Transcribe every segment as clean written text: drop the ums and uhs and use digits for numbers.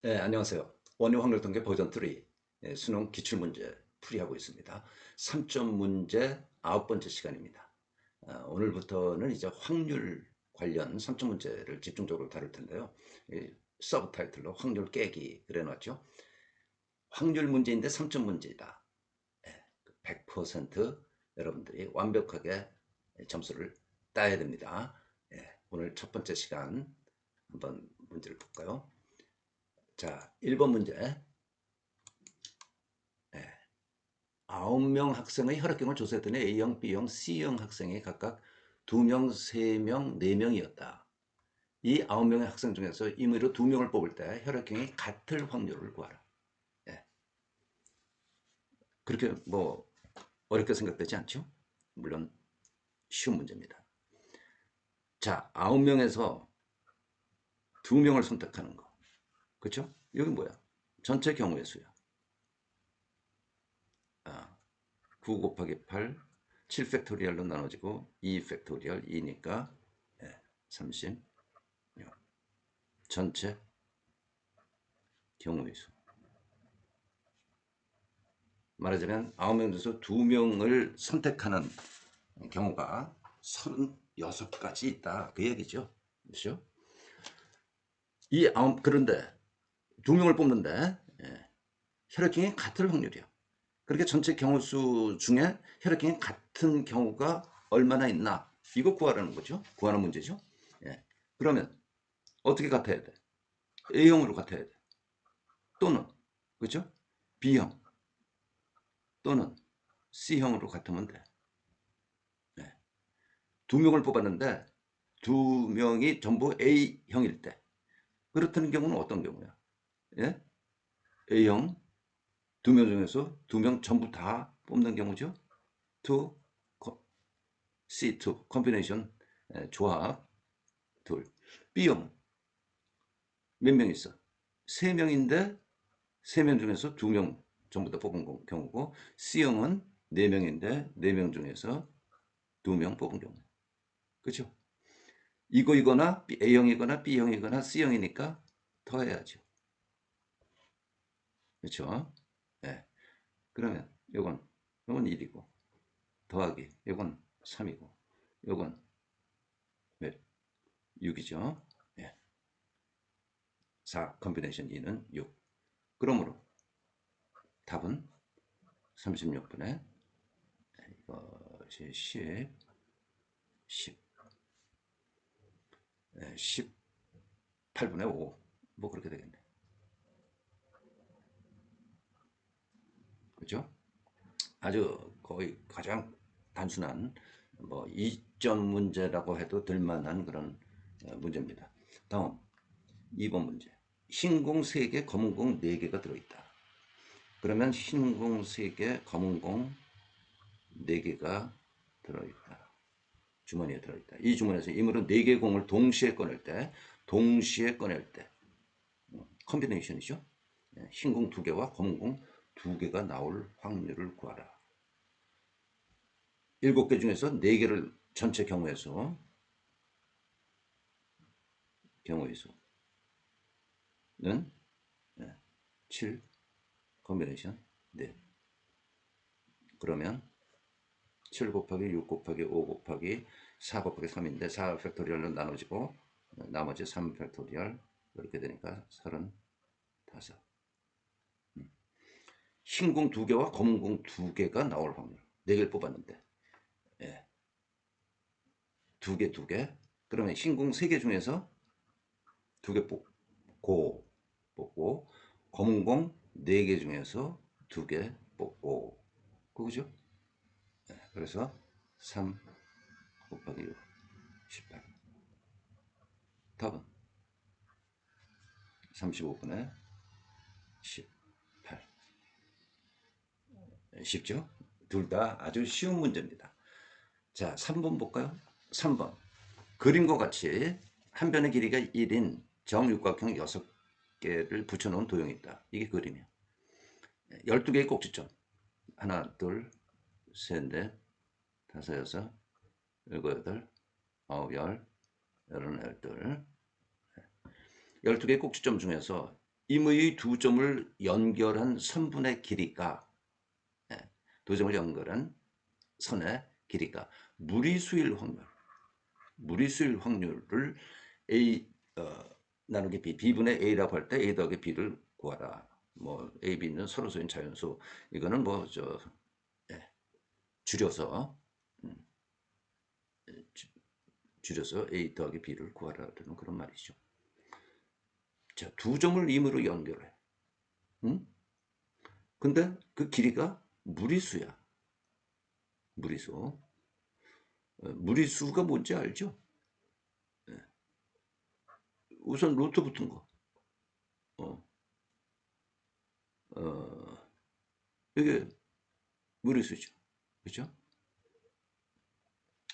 네, 안녕하세요. 원유 확률 통계 버전 3 수능 기출문제 풀이하고 있습니다. 3점 문제 9번째 시간입니다. 오늘부터는 이제 확률 관련 3점 문제를 집중적으로 다룰 텐데요. 서브 타이틀로 확률 깨기 그래놨죠. 확률 문제인데 3점 문제이다. 100% 여러분들이 완벽하게 점수를 따야 됩니다. 오늘 첫 번째 시간 한번 문제를 볼까요? 자, 1번 문제. 9명 학생의 혈액형을 조사했더니 A형, B형, C형 학생이 각각 2명, 3명, 4명이었다. 이 9명의 학생 중에서 임의로 2명을 뽑을 때 혈액형이 같을 확률을 구하라. 예. 그렇게 뭐 어렵게 생각되지 않죠? 물론 쉬운 문제입니다. 자, 9명에서 2명을 선택하는 거. 그렇죠? 여기 뭐야? 전체 경우의 수야. 9 곱하기 8, 7 팩토리얼로 나눠지고 2 팩토리얼 2니까 30. 전체 경우의 수. 말하자면 9명 중에서 2명을 선택하는 경우가 36가지 있다. 그 얘기죠. 그렇죠? 그런데 2명을 뽑는데 혈액형이 같을 확률이야. 그렇게 전체 경우 수 중에 혈액형이 같은 경우가 얼마나 있나? 이거 구하라는 거죠. 구하는 문제죠. 예. 그러면 어떻게 같아야 돼? A형으로 같아야 돼. 또는 그렇죠? B형 또는 C형으로 같으면 돼. 네. 2명을 뽑았는데 2명이 전부 A형일 때 그렇다는 경우는 어떤 경우야? 예? A형 2명 중에서 2명 전부 다 뽑는 경우죠. 2 C2 컴비네이션 조합 둘. B형 몇 명 있어? 3명인데 3명 중에서 2명 전부 다 뽑은 경우고 C형은 4명인데 4명 중에서 2명 뽑은 경우. 그렇죠? 이거나 A형이거나 B형이거나 C형이니까 더해야죠. 그렇죠? 네. 그러면 요건 1이고 더하기 요건 3이고 요건 몇? 6이죠. 네. 4 컴비네이션 2는 6. 그러므로 답은 36분의 이것이 10 18분의 5. 뭐 그렇게 되겠네. 그죠? 아주 거의 가장 단순한 뭐 2점 문제라고 해도 될만한 그런 문제입니다. 다음 2번 문제. 흰 공 3개, 검은 공 4개가 들어있다. 그러면 흰 공 3개, 검은 공 4개가 들어있다. 주머니에 들어있다. 이 주머니에서 이물은 4개 공을 동시에 꺼낼 때 컴비네이션이죠. 흰 공 2개와 검은 공 2개가 나올 확률을 구하라. 7개 중에서 4개를 전체 경우의 수는 7 컴비네이션 4. 그러면 7 곱하기 6 곱하기 5 곱하기 4 곱하기 3인데 4 팩토리얼로 나눠지고 나머지 3 팩토리얼 이렇게 되니까 35. 흰 공 2개와 검은 공 2개가 나올 확률. 4개를 뽑았는데 2개. 그러면 흰 공 3개 중에서 2개 뽑고 검은 공 4개 중에서 2개 뽑고 그거죠? 그래서 3 곱하기 6 18. 답은 35분의 18. 쉽죠? 둘 다 아주 쉬운 문제입니다. 자, 3번 볼까요? 3번. 그림과 같이 한 변의 길이가 1인 정육각형 6개를 붙여놓은 도형이 있다. 이게 그림이에요. 12개의 꼭지점. 하나, 둘, 셋, 넷, 다섯, 여섯, 일곱, 여덟, 아홉, 열, 열하나, 열둘. 12개의 꼭지점 중에서 임의 두 점을 연결한 선분의 길이가, 예, 두 점을 연결한 선의 길이가 무리수일 확률을 A 나누기 B, B분의 A라고 할 때 A 더하기 B를 구하라. 뭐 A, B는 서로소인 자연수. 이거는 뭐 예, 줄여서 음, 줄여서 A 더하기 B를 구하라는 그런 말이죠. 자, 두 점을 임으로 연결해. 응? 근데 그 길이가 무리수야. 무리수. 무리수가 뭔지 알죠? 예. 우선 루트 붙은 거. 어, 어, 이게 무리수죠. 그죠?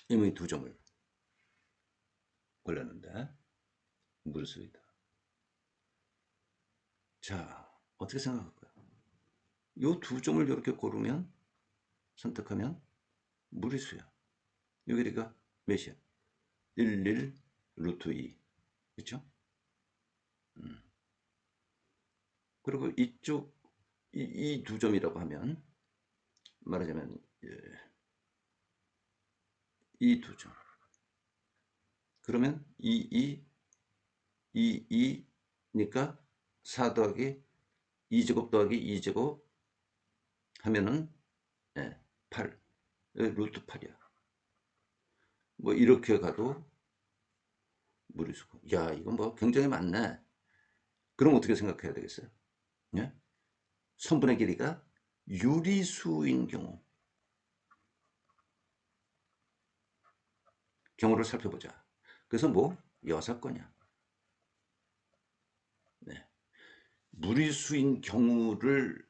임의 두 점을 걸렸는데 무리수이다. 자, 어떻게 생각할까요? 이 두 점을 이렇게 고르면, 선택하면 무리수야. 이 길이가 몇이야? 11 루트 2. 그렇죠? 그리고 이쪽 이 두 점이라고 하면, 말하자면 이 두 점. 그러면 2니까 4 더하기 2제곱 더하기 2제곱 하면은 8. 루트 8이야. 뭐 이렇게 가도 무리수고. 야, 이건 뭐 굉장히 많네. 그럼 어떻게 생각해야 되겠어요? 예? 선분의 길이가 유리수인 경우를 살펴보자. 그래서 뭐 여사건이야. 네. 무리수인 경우를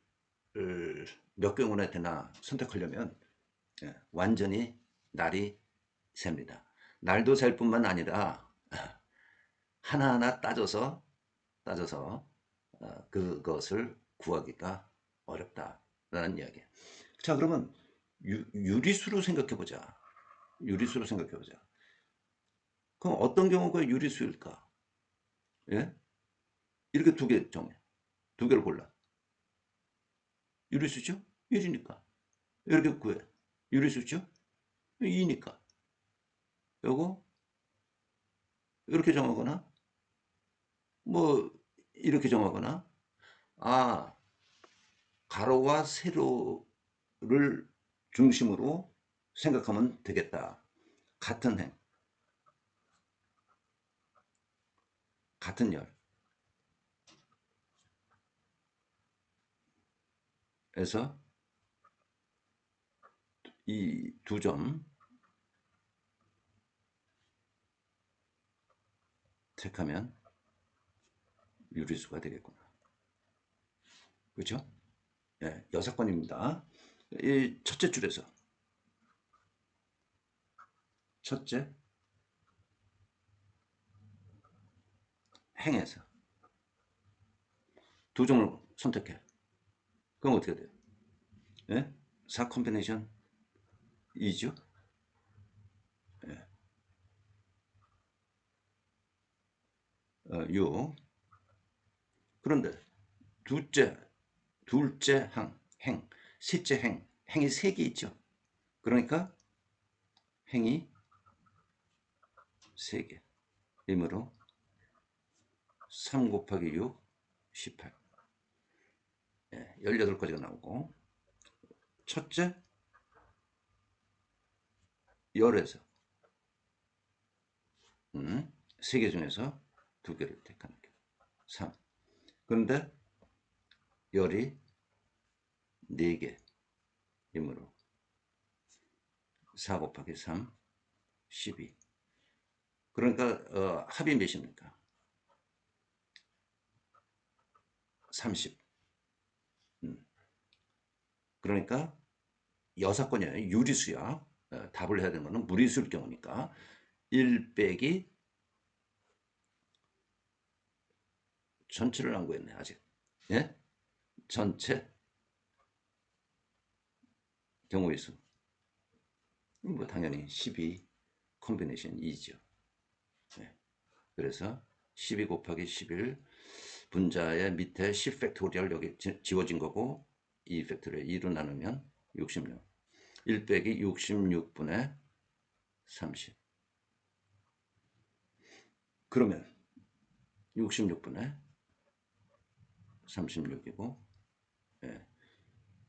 몇 경우나 되나 선택하려면 완전히 날이 셉니다. 날도 셀 뿐만 아니라 하나하나 따져서 그것을 구하기가 어렵다라는 이야기. 자, 그러면 유리수로 생각해보자. 유리수로 생각해보자. 그럼 어떤 경우가 유리수일까? 예? 이렇게 두 개 정해. 두 개를 골라. 유리수죠? 1이니까. 이렇게 구해. 유리수죠? 2니까. 요거 이렇게 정하거나 뭐 이렇게 정하거나, 아, 가로와 세로를 중심으로 생각하면 되겠다. 같은 행, 같은 열에서 이 두 점 택하면 유리수가 되겠구나. 그렇죠? 예, 6번입니다. 이 첫째 줄에서 첫째 행에서 두 점을 선택해. 그럼 어떻게 돼요? 예? 4 콤비네이션 2죠? 예. 6. 그런데 둘째, 행, 셋째 행이 3개 있죠. 그러니까 행이 3개. 이므로 3 곱하기 6, 18. 18가지가 나오고, 첫째 열에서 3개 중에서 2개를 택하는 게 3. 그런데 열이 4개 이므로 4 곱하기 3, 12. 그러니까 합이 몇입니까? 30. 그러니까 여사건이에요. 유리수야. 답을 해야 되는 거는 무리수일 경우니까 1 빼기 전체를 안 구했네 아직. 예? 전체 경우의 수. 뭐 당연히 12 콤비네이션 2죠. 네. 그래서 12 곱하기 11 분자의 밑에 10 팩토리얼 여기 지워진 거고 2 팩토리얼 2로 나누면 66. 1 빼기 66분의 30. 그러면 66분의 36이고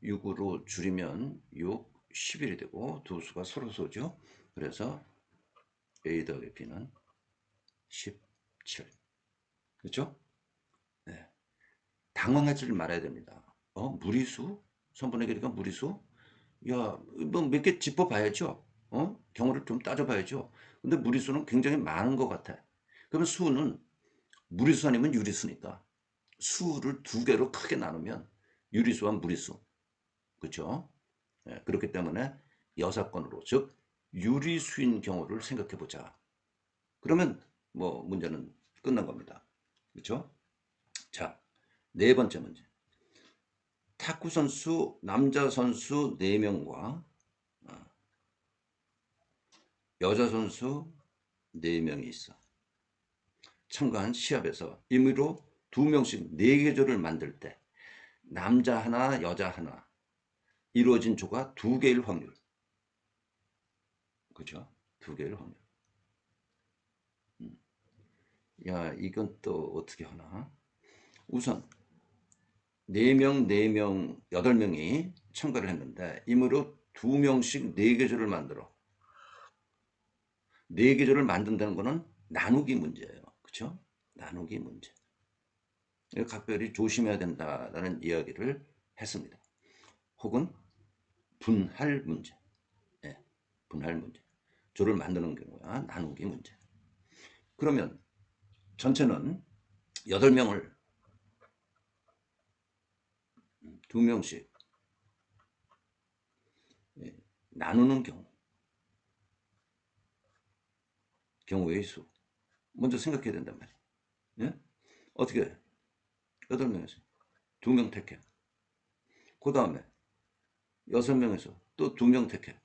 6으로 줄이면 6, 11이 되고 두 수가 서로 쏘죠. 그래서 A 더하기 B는 17. 그렇죠? 네. 당황하지 말아야 됩니다. 무리수? 선분의 길이가 무리수? 야, 뭐 몇 개 짚어봐야죠. 경우를 좀 따져봐야죠. 근데 무리수는 굉장히 많은 것 같아. 그러면 수는 무리수 아니면 유리수니까 수를 두 개로 크게 나누면 유리수와 무리수. 그렇죠? 그렇기 때문에 여사건으로 즉 유리수인 경우를 생각해 보자. 그러면 뭐 문제는 끝난 겁니다. 그렇죠? 자, 네 번째 문제. 탁구 선수 남자 선수 4명과 여자 선수 4명이 있어. 참가한 시합에서 임의로 2명씩 4개 조를 만들 때 남자 하나 여자 하나 이루어진 조가 2개일 확률. 그죠? 2개일 확률. 야, 이건 또 어떻게 하나? 우선 4명, 4명, 8명이 참가를 했는데 임의로 2명씩 4개 조를 만들어. 4개 조를 만든다는 거는 나누기 문제예요. 그렇죠? 나누기 문제. 각별히 조심해야 된다라는 이야기를 했습니다. 혹은 분할 문제. 분할 문제. 조를 만드는 경우야 나누기 문제. 그러면 전체는 8명을 2명씩 나누는 경우의 수 먼저 생각해야 된단 말이에요. 예? 어떻게 해? 8명에서 2명 택해. 그 다음에 6명에서 또 2명 택해.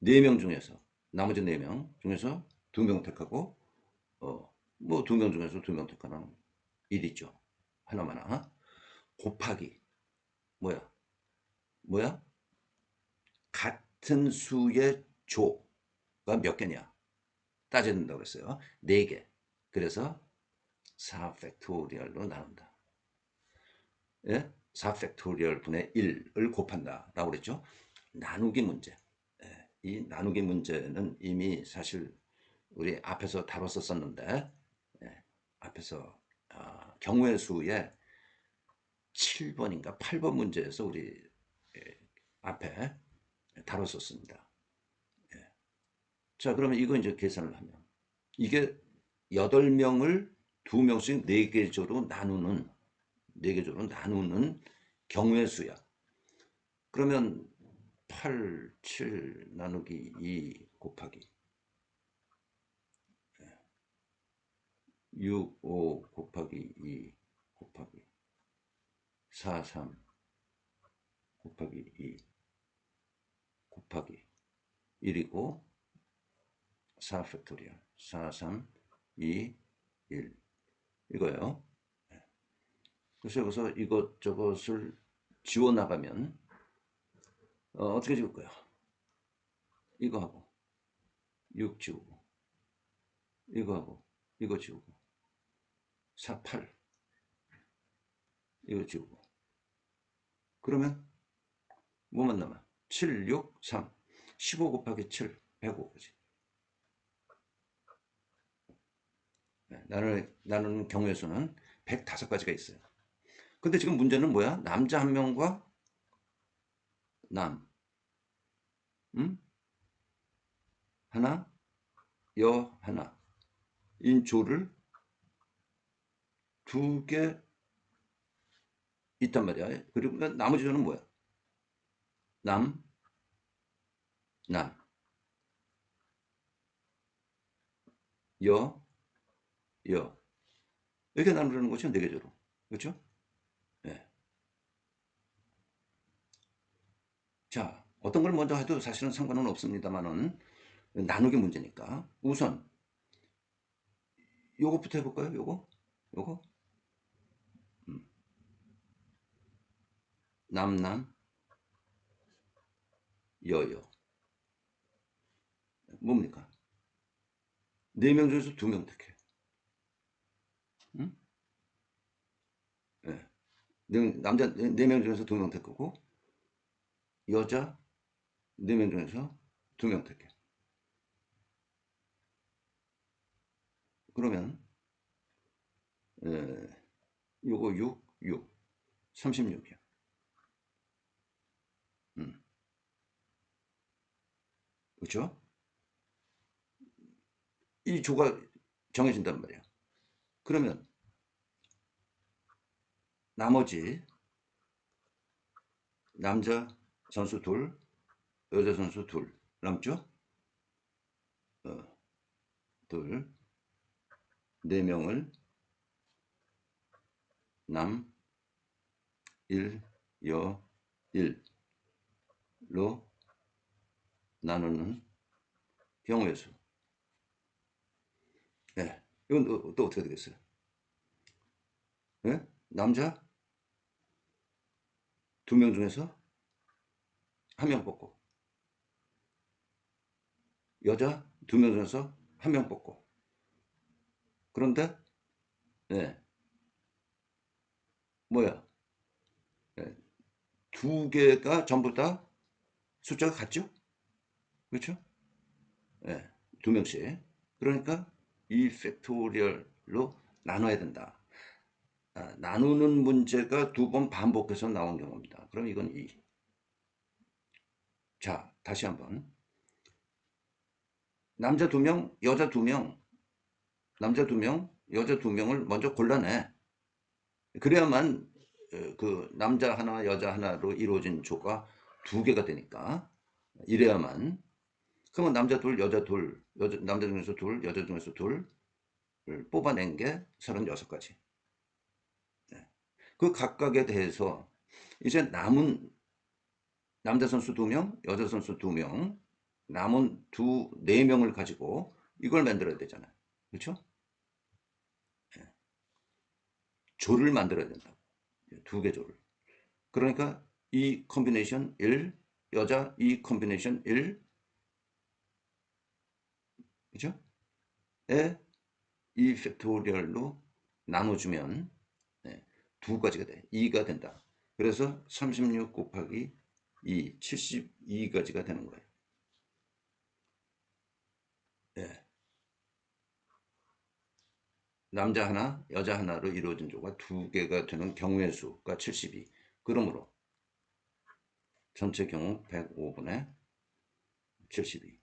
4명 중에서 나머지 4명 중에서 2명 택하고 뭐 2명 중에서 2명 택하는 일이 있죠. 하나만 곱하기 뭐야? 같은 수의 조가 몇 개냐 따져야 된다고 했어요. 4개. 그래서 4 팩토리얼로 나눈다. 예? 4 팩토리얼 분의 1을 곱한다 라고 그랬죠. 나누기 문제. 이 나누기 문제는 이미 사실 우리 앞에서 다뤘었는데 앞에서 경우의 수의 7번인가 8번 문제에서 우리 앞에 다뤘었습니다. 자, 그러면 이거 이제 계산을 하면 이게 8명을 2명씩 4개 조로 나누는 4개 조로 나누는 경우의 수야. 그러면 8, 7 나누기 2 곱하기 6, 5 곱하기 2 곱하기 4, 3 곱하기 2 곱하기 1이고 4 팩토리얼 4, 3, 2, 1 이거예요. 그래서 여기서 이것저것을 지워나가면 어떻게 지울 거야? 이거하고 6 지우고 이거하고 이거 지우고 4, 8 이거 지우고 그러면 뭐만 남아? 7, 6, 3 15 곱하기 7 105거지. 나는 경우의 수는 105가지가 있어요. 근데 지금 문제는 뭐야? 남자 한 명과 하나, 여 하나 인 조를 2개 있단 말이야. 그리고 나머지 조는 뭐야? 남, 여, 이렇게 나누는 거죠. 4개 조로. 그렇죠? 네. 자, 어떤 걸 먼저 해도 사실은 상관은 없습니다만은 나누기 문제니까 우선 요것부터 해볼까요? 요거? 남남, 여여. 뭡니까? 4명 중에서 2명 택해. 응? 네. 남자 4명 중에서 2명 택하고 여자 4명 중에서 2명 택해. 그러면 요거 6, 6, 36이야. 그렇죠? 이 조가 정해진단 말이야. 그러면 나머지 남자 선수 둘, 여자 선수 둘 남죠? 둘, 4명을 남, 1, 여, 1로 나누는 경우의 수. 네. 이건 또 어떻게 되겠어요? 네? 남자 2명 중에서 1명 뽑고, 여자 2명 중에서 1명 뽑고. 그런데 네. 뭐야? 네. 2개가 전부 다 숫자가 같죠? 그렇죠? 네. 2명씩. 그러니까 이 팩토리얼로 나눠야 된다. 나누는 문제가 2번 반복해서 나온 경우입니다. 그럼 이건 2. 자, 다시 한번. 남자 2명, 여자 2명, 남자 2명, 여자 2명을 먼저 골라내. 그래야만 그 남자 하나, 여자 하나로 이루어진 조가 2개가 되니까. 이래야만. 그러면 남자 둘, 여자 둘, 남자 중에서 둘, 여자 중에서 둘을 뽑아낸 게 36가지. 그 각각에 대해서 이제 남은 남자 선수 2명, 여자 선수 2명, 남은 4명을 가지고 이걸 만들어야 되잖아요. 그렇죠? 조를 만들어야 된다고. 2개 조를. 그러니까 이 컨비네이션 1, 여자 이 컨비네이션 1, 그죠? 에 이 팩토리얼로 나눠주면 2가지가 돼. 2가 된다. 그래서 36 곱하기 2, 72가지가 되는 거예요. 네. 남자 하나, 여자 하나로 이루어진 조가 2개가 되는 경우의 수가 72. 그러므로 전체 경우 105분의 72.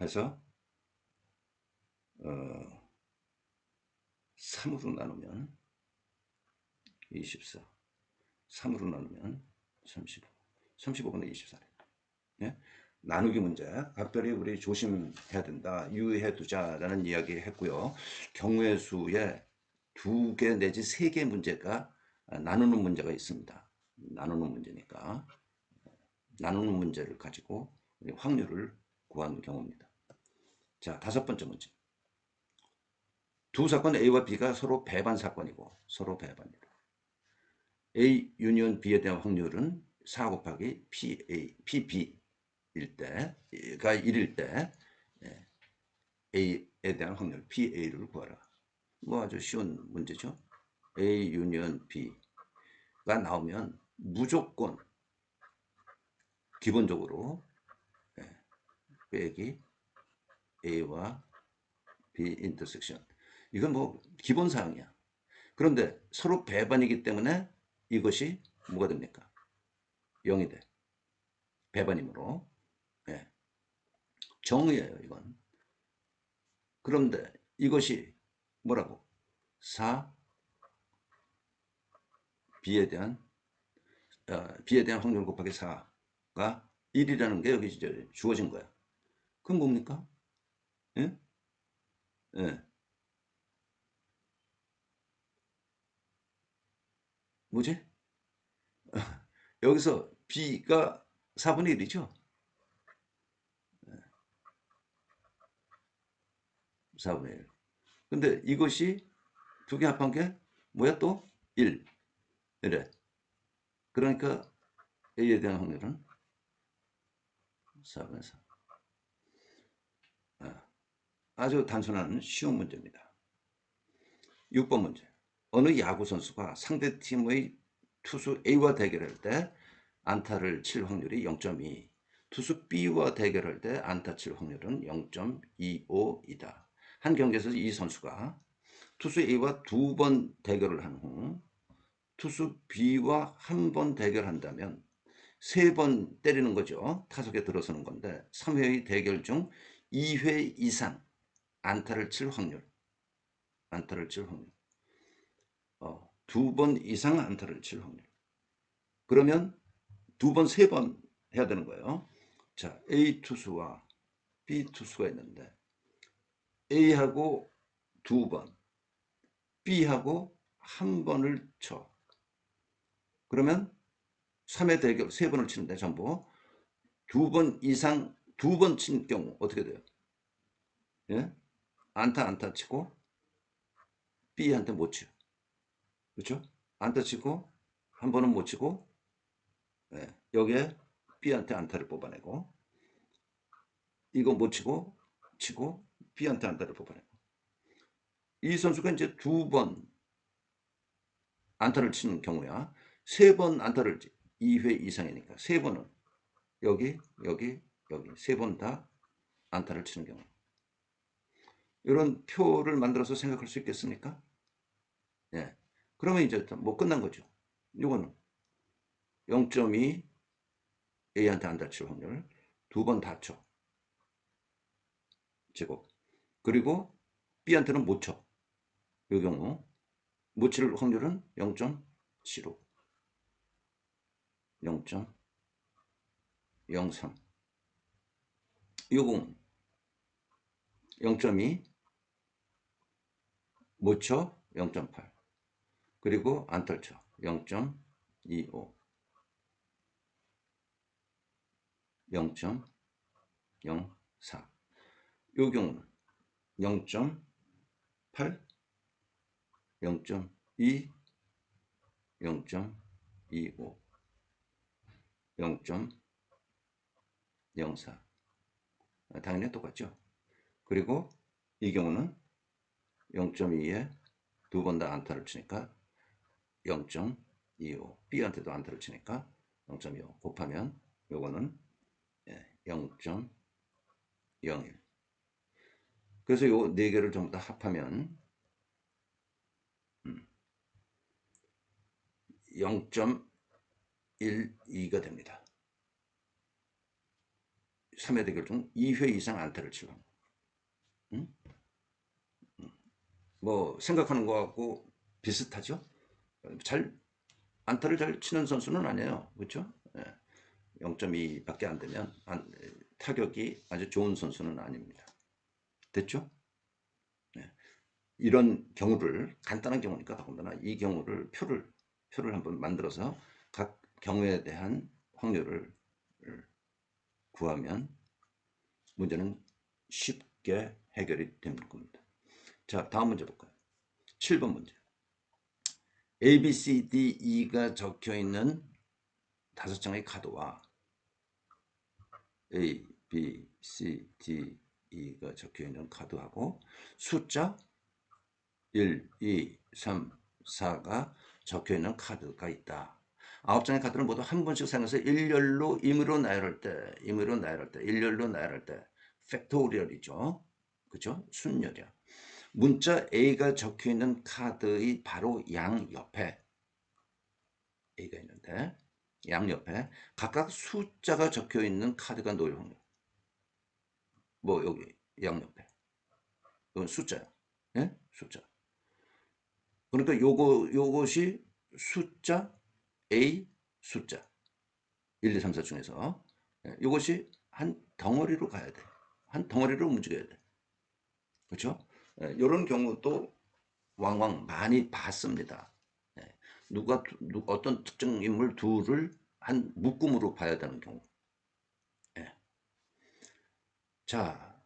해서 3으로 나누면 24. 3으로 나누면 35. 35분의 24. 예? 나누기 문제 각별히 우리 조심해야 된다. 유의해 두자라는 이야기 했고요. 경우의 수에 2개 내지 3개 문제가 나누는 문제가 있습니다. 나누는 문제니까 나누는 문제를 가지고 확률을 구한 경우입니다. 자, 5번째 문제. 두 사건 A와 B가 서로 배반 사건이고 서로 배반이다. A 유니언 B에 대한 확률은 4 곱하기 PB일 때가 1일 때 A에 대한 확률 PA를 구하라. 뭐 아주 쉬운 문제죠. A 유니언 B가 나오면 무조건 기본적으로 빼기 A와 B 인터섹션. 이건 뭐 기본 사항이야. 그런데 서로 배반이기 때문에 이것이 뭐가 됩니까? 0이 돼. 배반이므로. 네. 정의예요, 이건. 그런데 이것이 뭐라고? 4 B에 대한 확률 곱하기 4가 1이라는 게 여기 이제 주어진 거야. 그건 뭡니까? 예? 예. 뭐지? 여기서 B가 4분의 1이죠? 4분의 1. 근데 이것이 2개 합한 게 뭐야 또? 1. 이래. 그러니까 A에 대한 확률은 4분의 3. 아주 단순한 쉬운 문제입니다. 6번 문제. 어느 야구 선수가 상대 팀의 투수 A와 대결할 때 안타를 칠 확률이 0.2, 투수 B와 대결할 때 안타 칠 확률은 0.25이다. 한 경기에서 이 선수가 투수 A와 2번 대결을 한 후 투수 B와 한 번 대결한다면 3번 때리는 거죠. 타석에 들어서는 건데 3회의 대결 중 2회 이상 안타를 칠 확률. 2번 이상 안타를 칠 확률. 그러면 2번, 3번 해야 되는 거예요. 자, A 투수와 B 투수가 있는데 A하고 2번, B하고 한 번을 쳐. 그러면 3회 대결 3번을 치는데 전부 2번 이상 2번 친 경우 어떻게 돼요? 예? 안타 치고 B한테 못 치요. 그렇죠? 안타 치고 한 번은 못 치고 여기에 B한테 안타를 뽑아내고 이거 못 치고 B한테 안타를 뽑아내고 이 선수가 이제 2번 안타를 치는 경우야 3번 안타를 2회 이상이니까 3번은 여기 3번 다 안타를 치는 경우 이런 표를 만들어서 생각할 수 있겠습니까? 예. 그러면 이제 뭐 끝난 거죠. 이거는 0.2 A한테 안타 칠 확률 2번 다 쳐. 제곱. 그리고 B한테는 못 쳐. 이 경우 못 칠 확률은 0.75 0.03 요건 0.2 못 쳐 0.8 그리고 안타를 쳐 0.25 0.04 요 경우는 0.8 0.2 0.25 0.04 당연히 똑같죠. 그리고 이 경우는 0.2에 2번 다 안타를 치니까 0.25 B한테도 안타를 치니까 0.25 곱하면 요거는 0.01 그래서 요 네 개를 전부 다 합하면 0.12가 됩니다. 3회 대결 중 2회 이상 안타를 치고 뭐 생각하는 거하고 비슷하죠. 안타를 잘 치는 선수는 아니에요. 그렇죠? 0.2밖에 안 되면 타격이 아주 좋은 선수는 아닙니다. 됐죠? 네. 이런 경우를 간단한 경우니까 더군다나 이 경우를 표를 한번 만들어서 각 경우에 대한 확률을 구하면 문제는 쉽게 해결이 되는 겁니다. 자, 다음 문제 볼까요? 7번 문제. A, B, C, D, E가 적혀 있는 5장의 카드와 A, B, C, D, E가 적혀 있는 카드하고 숫자 1, 2, 3, 4가 적혀 있는 카드가 있다. 9장의 카드는 모두 한 번씩 사용해서 일렬로 임의로 나열할 때, 일렬로 나열할 때 팩토리얼이죠. 그죠? 순열이야. 문자 A가 적혀 있는 카드의 바로 양옆에 A가 있는데 양옆에 각각 숫자가 적혀 있는 카드가 놓일 확률. 뭐 여기 양옆에 이건 숫자야. 예? 숫자. 그러니까 요것이 숫자 A 숫자 1, 2, 3, 4 중에서 요것이 한 덩어리로 가야 돼. 한 덩어리로 움직여야 돼. 그렇죠? 이런 경우도 왕왕 많이 봤습니다. 어떤 특정 인물 둘을 한 묶음으로 봐야 되는 경우. 자,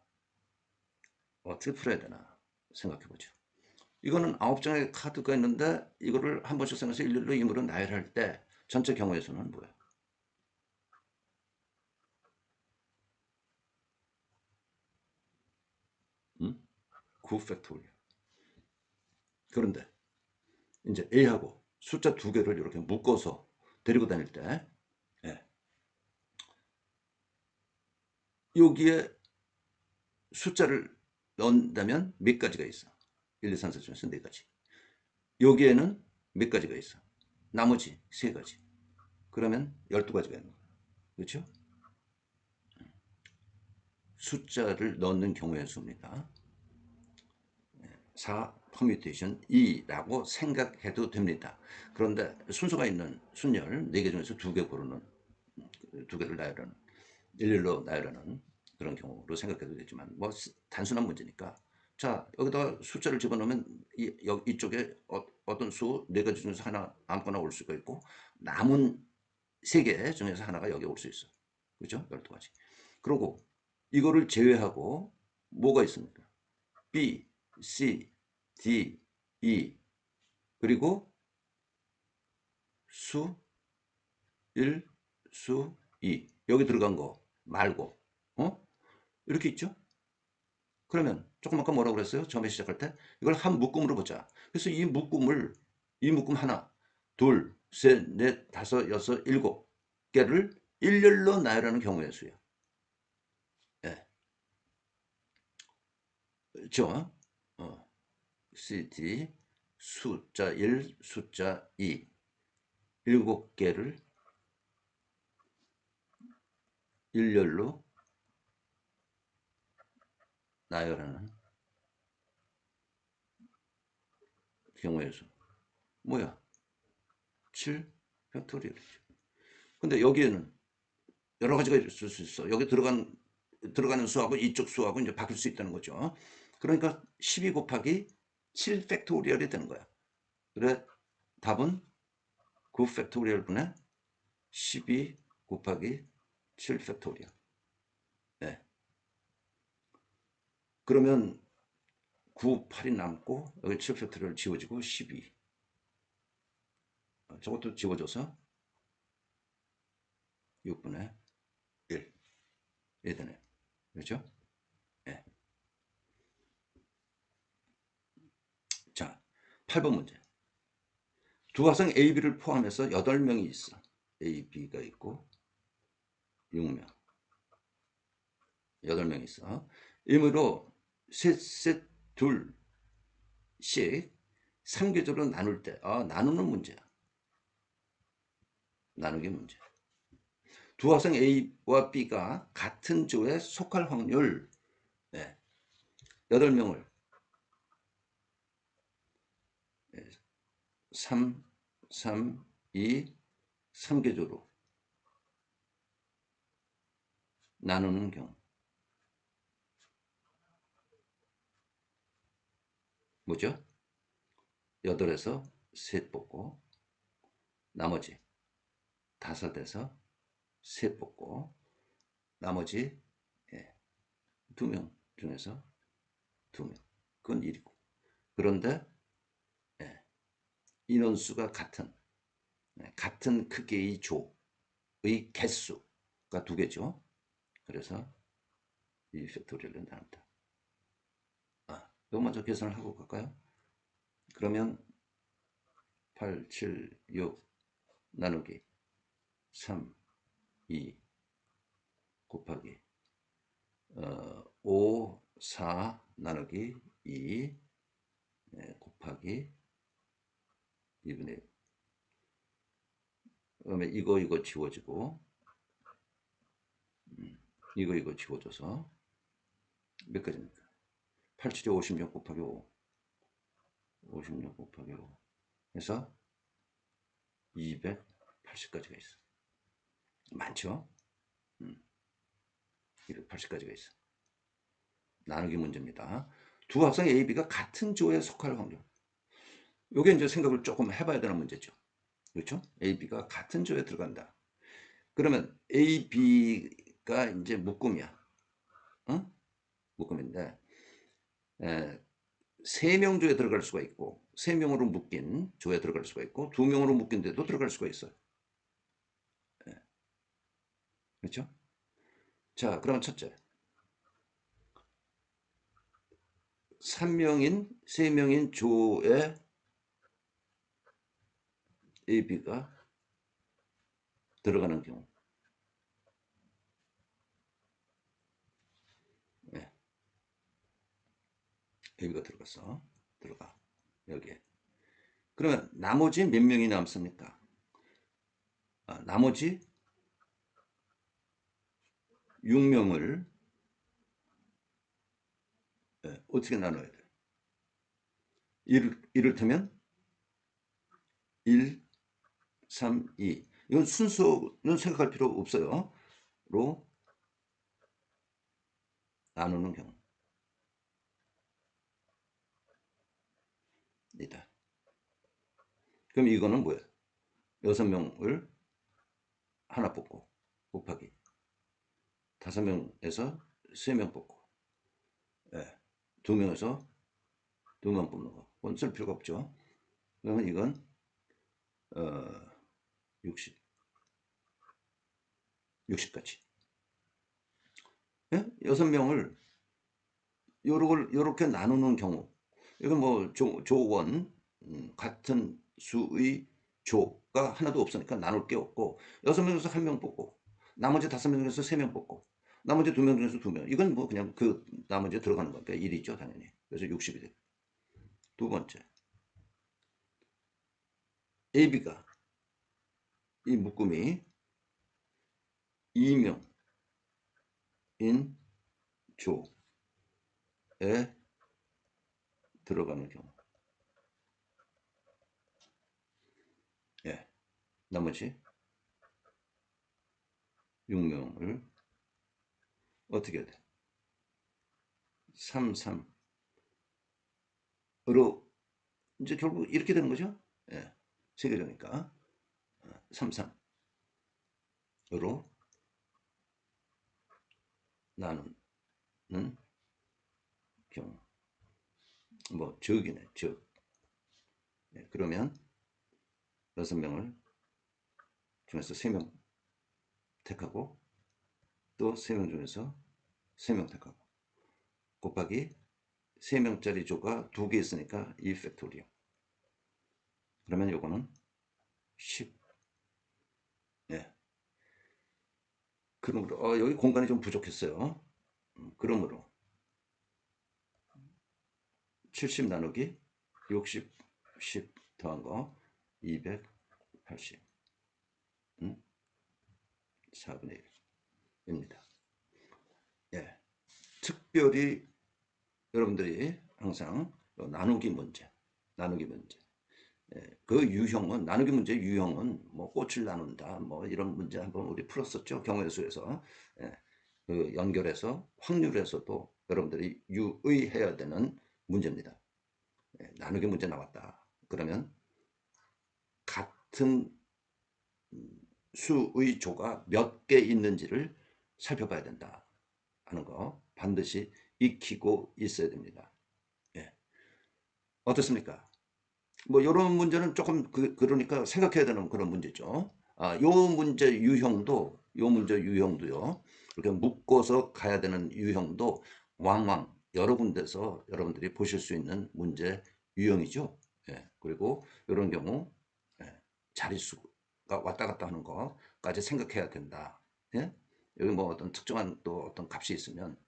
어떻게 풀어야 되나 생각해 보죠. 이거는 9장의 카드가 있는데 이거를 한 번씩 생각해서 일렬로 임으로 나열할 때 전체 경우의 수는 뭐예요? 음? 9 팩토리얼. 그런데 이제 A하고 숫자 두 개를 이렇게 묶어서 데리고 다닐 때 예, 여기에 숫자를 넣는다면 몇 가지가 있어? 1, 2, 3, 4 중에서 네 가지. 여기에는 몇 가지가 있어? 나머지 세 가지. 그러면 12가지가 있는 거야. 그렇죠? 숫자를 넣는 경우의 수입니다. 4 퍼뮤테이션 2라고 생각해도 됩니다. 그런데 순서가 있는 순열 4개 중에서 2개 고르는, 2개를 나열하는, 일일로 나열하는 그런 경우로 생각해도 되지만 뭐 단순한 문제니까 자 여기다 숫자를 집어넣으면 이쪽에 어떤 수 4가지 중에서 하나 아무거나 올 수가 있고 남은 3개 중에서 하나가 여기 올 수 있어. 그렇죠? 12가지. 그리고 이거를 제외하고 뭐가 있습니까? B, C, D, E 그리고 수 1, 수 2 여기 들어간 거 말고 이렇게 있죠? 그러면 조금 아까 뭐라고 그랬어요? 처음에 시작할 때 이걸 한 묶음으로 보자. 그래서 이 묶음 하나, 둘, 셋, 넷, 다섯, 여섯, 일곱 개를 일렬로 나열하는 경우의 수야. 예, 그렇죠? CD 숫자 1, 숫자 2 7개를 일렬로 나열하는 경우의 수. 뭐야? 7 팩토리얼이죠. 근데 여기에는 여러 가지가 있을 수 있어. 여기 들어가는 수하고 이쪽 수하고 이제 바뀔 수 있다는 거죠. 그러니까 12 곱하기 7 팩토리얼이 되는 거야. 그래 답은 9 팩토리얼 분의 12 곱하기 7 팩토리얼. 네. 그러면 9, 8이 남고 여기 7 팩토리얼 지워지고 12. 저것도 지워져서 6분의 1. 이 되네. 그렇죠? 네. 자, 8번 문제. 두 학생 A, B를 포함해서 8명이 있어. A, B가 있고 6명. 8명 있어. 이므로 셋, 둘씩 3계절로 나눌 때 나누는 문제야. 나누기 문제. 두 학생 A와 B가 같은 조에 속할 확률 8명을 3, 3, 2, 3계조로 나누는 경우. 뭐죠? 8에서 셋 뽑고 나머지 5에서 셋 뽑고 나머지 2명 중에서 2명. 그건 1이고. 그런데 인원수가 같은 크기의 조의 개수가 2개죠. 그래서 이 팩토리얼을 나눈다. 이거 먼저 계산을 하고 갈까요? 그러면 8, 7, 6 나누기 3, 2 곱하기 5, 4 나누기 2 곱하기 2분의 1. 그다음에 이거 지워지고 이거 지워져서 몇 가지입니까? 8, 7에 56 곱하기 5 56 곱하기 5 해서 280가지가 있어. 많죠? 280가지가 있어. 나누기 문제입니다. 두 학생 A, B가 같은 조에 속할 확률. 요게 이제 생각을 조금 해봐야 되는 문제죠. 그렇죠? A, B가 같은 조에 들어간다. 그러면 A, B가 이제 묶음이야. 응? 묶음인데 3명 조에 들어갈 수가 있고 3명으로 묶인 조에 들어갈 수가 있고 2명으로 묶인 데도 들어갈 수가 있어요. 그렇죠? 자, 그러면 첫째. 3명인, 3명인 조에 A, B가 들어가는 경우. 네, A, B가 들어갔어. 들어가. 여기에. 그러면 나머지 몇 명이 남습니까? 나머지 6명을 어떻게 나눠야 돼? 이를테면 1, 3, 2. 이건 순서는 생각할 필요 없어요. 로 나누는 경우이다. 그럼 이거는 뭐예요? 6명을 하나 뽑고 곱하기 5명에서 3명 뽑고 2명에서 2명 뽑는 거. 그건 쓸 필요가 없죠. 그러면 이건 60, 60까지. 예? 6명을 요렇게 나누는 경우. 이건 뭐 조원 같은 수의 조가 하나도 없으니까 나눌 게 없고 6명에서 1명 뽑고 나머지 5명 중에서 3명 뽑고 나머지 2명 중에서 2명. 이건 뭐 그냥 그 나머지 들어가는 거니까 1이죠 당연히. 그래서 60이 돼요. 두 번째. AB가 이 묶음이 2명인 조에 들어가는 경우. 예. 나머지 6명을 어떻게 해야 돼? 3, 3으로 이제 결국 이렇게 되는 거죠. 예. 세계적이니까 3, 3으로 나누는 경우. 뭐 적이네, 적. 예. 그러면 6명을 중에서 3명 택하고 또 3명 중에서 3명 택하고 곱하기 3명짜리 조가 2개 있으니까 2 팩토리얼. 그러면 요거는 10. 예. 그러므로 여기 공간이 좀 부족했어요. 그러므로 70 나누기 60, 10 더한 거 280. 4분의 1입니다. 예. 특별히 여러분들이 항상 나누기 문제, 그 유형은 나누기 문제 유형은 뭐 꽃을 나눈다 뭐 이런 문제 한번 우리 풀었었죠 경우의 수에서. 그 연결해서 확률에서도 여러분들이 유의해야 되는 문제입니다. 나누기 문제 나왔다 그러면 같은 수의 조가 몇 개 있는지를 살펴봐야 된다 하는 거 반드시 익히고 있어야 됩니다. 예. 어떻습니까? 뭐 이런 문제는 조금 그러니까 생각해야 되는 그런 문제죠. 요 문제 유형도요. 이렇게 묶어서 가야 되는 유형도 왕왕 여러 군데서 여러분들이 보실 수 있는 문제 유형이죠. 예. 그리고 이런 경우 자릿수가 왔다 갔다 하는 거까지 생각해야 된다. 예? 여기 뭐 어떤 특정한 또 어떤 값이 있으면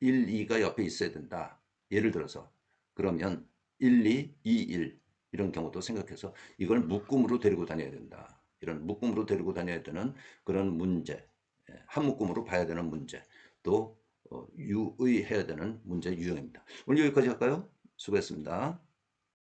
1, 2가 옆에 있어야 된다. 예를 들어서 그러면 1, 2, 2, 1 이런 경우도 생각해서 이걸 묶음으로 데리고 다녀야 된다. 이런 묶음으로 데리고 다녀야 되는 그런 문제, 한 묶음으로 봐야 되는 문제, 또 유의해야 되는 문제 유형입니다. 오늘 여기까지 할까요? 수고했습니다.